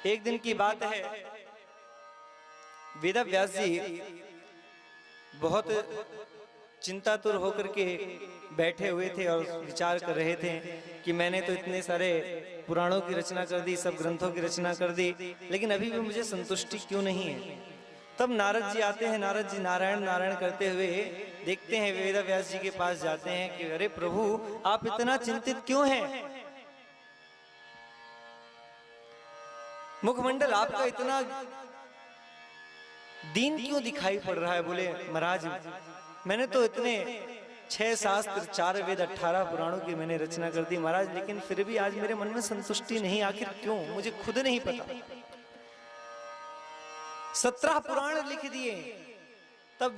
एक दिन की बात है, वेदव्यास जी बहुत चिंतातुर होकर के बैठे हुए थे और विचार कर रहे थे कि मैंने तो इतने सारे पुराणों की रचना कर दी, सब ग्रंथों की रचना कर दी, लेकिन अभी भी मुझे संतुष्टि क्यों नहीं है। तब नारद जी आते हैं। नारद जी नारायण नारायण करते हुए देखते हैं, वेदव्यास जी के पास जाते हैं कि अरे प्रभु, आप इतना चिंतित क्यों हैं? मुखमंडल आपका इतना दीन क्यों दिखाई पड़ रहा है? बोले महाराज, मैंने तो इतने 6 शास्त्र 4 वेद 18 पुराणों की मैंने रचना कर दी महाराज, लेकिन फिर भी आज मेरे मन में संतुष्टि नहीं। आखिर क्यों, मुझे खुद नहीं पता। 17 पुराण लिख दिए। तब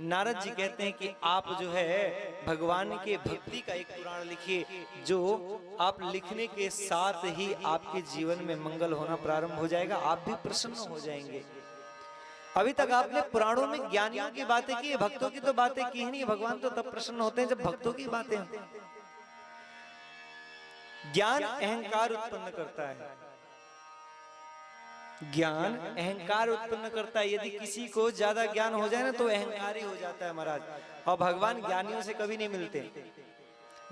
नारद जी कहते हैं कि आप जो है भगवान के भक्ति का एक पुराण लिखिए, जो आप लिखने के साथ ही आपके जीवन में मंगल होना प्रारंभ हो जाएगा, आप भी प्रसन्न हो जाएंगे। अभी तक आपने पुराणों में ज्ञानियों की बातें की, भक्तों की तो बातें की ही नहीं। भगवान तो तब प्रसन्न होते हैं जब भक्तों की बातें होती हैं। ज्ञान अहंकार उत्पन्न करता है, ज्ञान अहंकार उत्पन्न करता है। यदि किसी को ज्यादा ज्ञान हो जाए ना तो अहंकारी हो जाता है महाराज। और भगवान ज्ञानियों से कभी नहीं मिलते।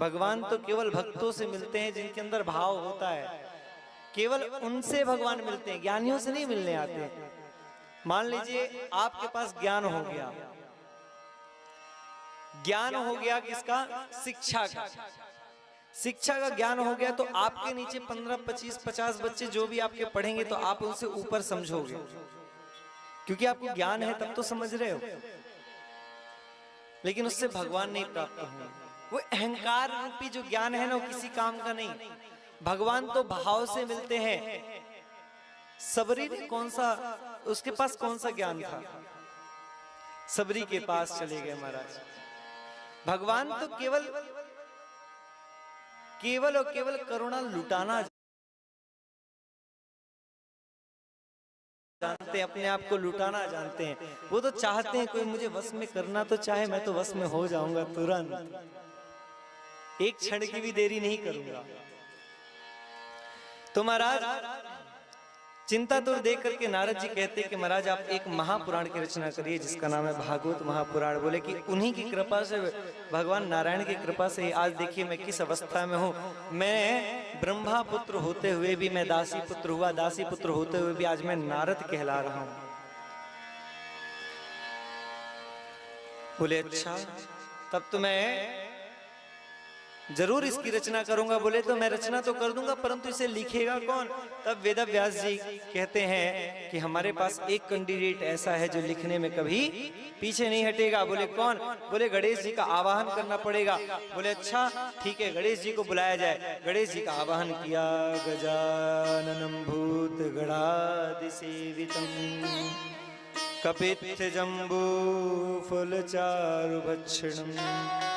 भगवान तो केवल भक्तों से मिलते हैं जिनके अंदर भाव होता है। केवल उनसे भगवान मिलते हैं, ज्ञानियों से नहीं मिलने आते। मान लीजिए आपके पास ज्ञान हो गया, ज्ञान हो गया किसका? शिक्षा का। शिक्षा का ज्ञान हो गया तो आपके नीचे 15, 25, 50 बच्चे जो भी आपके पढ़ेंगे तो आप उनसे ऊपर समझोगे, क्योंकि आपको ज्ञान है, तब तो समझ रहे हो। लेकिन उससे भगवान नहीं प्राप्त होंगे। वो अहंकार रूपी जो ज्ञान है ना, वो किसी काम का नहीं। भगवान तो भाव से मिलते हैं। सबरी ने कौन सा, उसके पास कौन सा ज्ञान था? सबरी के पास चले गए महाराज। भगवान तो केवल केवल और केवल करुणा लुटाना जानते हैं, अपने आप को लुटाना जानते हैं। वो तो चाहते हैं कोई मुझे वश में करना तो चाहे, मैं तो वश में हो जाऊंगा तुरंत, एक क्षण की भी देरी नहीं करूंगा। तो महाराज चिंता तो देख करके नारद जी कहते हैं कि महाराज आप एक महापुराण की रचना करिए जिसका नाम है भागवत महापुराण। बोले कि उन्हीं की कृपा से, भगवान नारायण की कृपा से आज देखिए मैं किस अवस्था में हूँ। मैं ब्रह्मा पुत्र होते हुए भी मैं दासी पुत्र हुआ, दासी पुत्र होते हुए भी आज मैं नारद कहला रहा हूँ। बोले अच्छा, तब तो मैं जरूर इसकी रचना करूंगा। बोले तो मैं रचना तो कर दूंगा, परंतु इसे लिखेगा कौन? तब वेदव्यास जी कहते हैं कि हमारे पास एक कैंडिडेट ऐसा है जो लिखने में कभी पीछे नहीं हटेगा। बोले कौन? बोले गणेश जी का आवाहन करना पड़ेगा। बोले अच्छा ठीक है, गणेश जी को बुलाया जाए। गणेश जी का आवाहन किया। गजाननं भूत गणाधि सेवितं कपित्थ जम्बू फलचारु भक्षणम्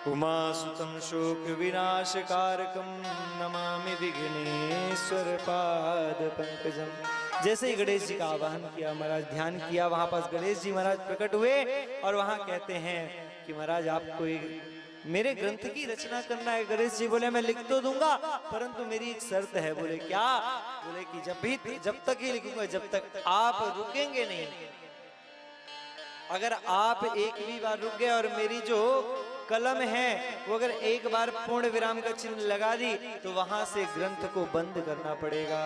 उमासुतं शोक विनाशकारकं नमामि विघ्नेश्वर पाद पंकजम। जैसे ही गणेश जी का आवाहन किया महाराज, ध्यान किया, वहां पास गणेश जी महाराज प्रकट हुए और वहां कहते हैं कि महाराज आपको एक मेरे ग्रंथ की रचना करना है। गणेश जी बोले मैं लिख तो दूंगा, परंतु मेरी एक शर्त है। बोले क्या? बोले कि जब तक ही लिखूंगा जब तक आप रुकेंगे नहीं। अगर आप एक भी बार रुक गए और मेरी जो कलम है वो अगर एक बार पूर्ण विराम का चिन्ह लगा दी तो वहां से ग्रंथ को बंद करना पड़ेगा।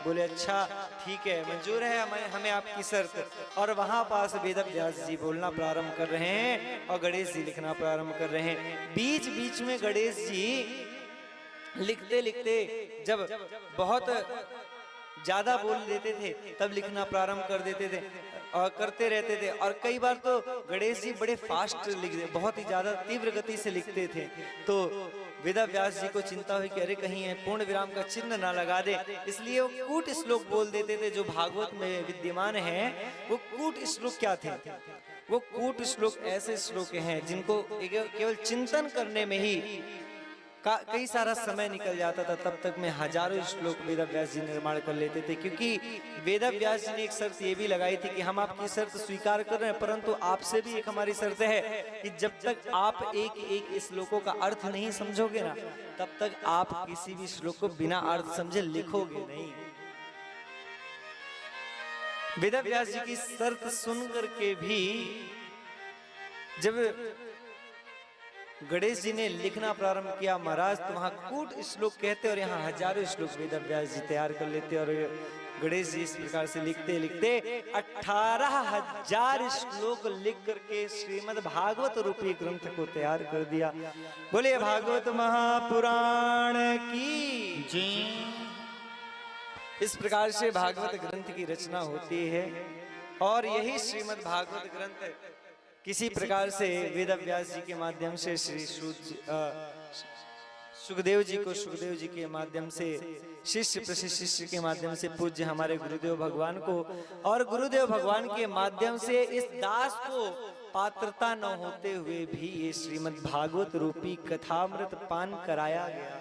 बोले अच्छा ठीक है, मंजूर है हमें आपकी शर्त। और वहां पास वेदव्यास जी बोलना प्रारंभ कर रहे हैं और गणेश जी लिखना प्रारंभ कर रहे हैं। बीच बीच में गणेश जी लिखते लिखते जब बहुत ज्यादा बोल देते थे तब लिखना प्रारंभ कर देते थे और करते रहते थे। और कई बार तो गणेश जी बड़े फास्ट लिख दे, बहुत ही ज्यादा तीव्र गति से लिखते थे। तो वेदव्यास जी को चिंता हुई कि अरे कहीं है पूर्ण विराम का चिन्ह ना लगा दे, इसलिए वो कूट श्लोक बोल देते थे। जो भागवत में विद्यमान है वो कूट श्लोक क्या थे? वो कूट श्लोक ऐसे श्लोक हैं जिनको केवल चिंतन करने में ही कई सारा समय निकल जाता था। तब तक में हजारों श्लोक वेदव्यास जी निर्माण कर लेते थे, क्योंकि वेदव्यास जी ने एक शर्त ये भी लगाई थी कि हम आपकी शर्त स्वीकार कर रहे हैं, परंतु आपसे भी एक हमारी शर्त है कि जब तक आप एक एक श्लोकों का अर्थ नहीं समझोगे ना, तब तक आप किसी भी श्लोक को बिना अर्थ समझे लिखोगे नहीं। वेदव्यास जी की शर्त सुनकर के भी जब गणेश जी ने लिखना प्रारंभ किया महाराज, तो वहां कूट श्लोक कहते और यहाँ हजारों श्लोक वेदव्यास जी तैयार कर लेते। और गणेश जी इस प्रकार से लिखते लिखते 18,000 श्लोक लिख करके श्रीमद् भागवत रूपी ग्रंथ को तैयार कर दिया। बोले भागवत महापुराण की जी। इस प्रकार से भागवत ग्रंथ की रचना होती है और यही श्रीमद् भागवत ग्रंथ किसी प्रकार से वेदव्यास जी के माध्यम से श्री सुखदेव जी को, सुखदेव जी के माध्यम से शिष्य प्रशिष्य शिष्य के माध्यम से पूज्य हमारे गुरुदेव भगवान को, और गुरुदेव भगवान के माध्यम से इस दास को पात्रता न होते हुए भी ये श्रीमद् भागवत रूपी कथामृत पान कराया गया।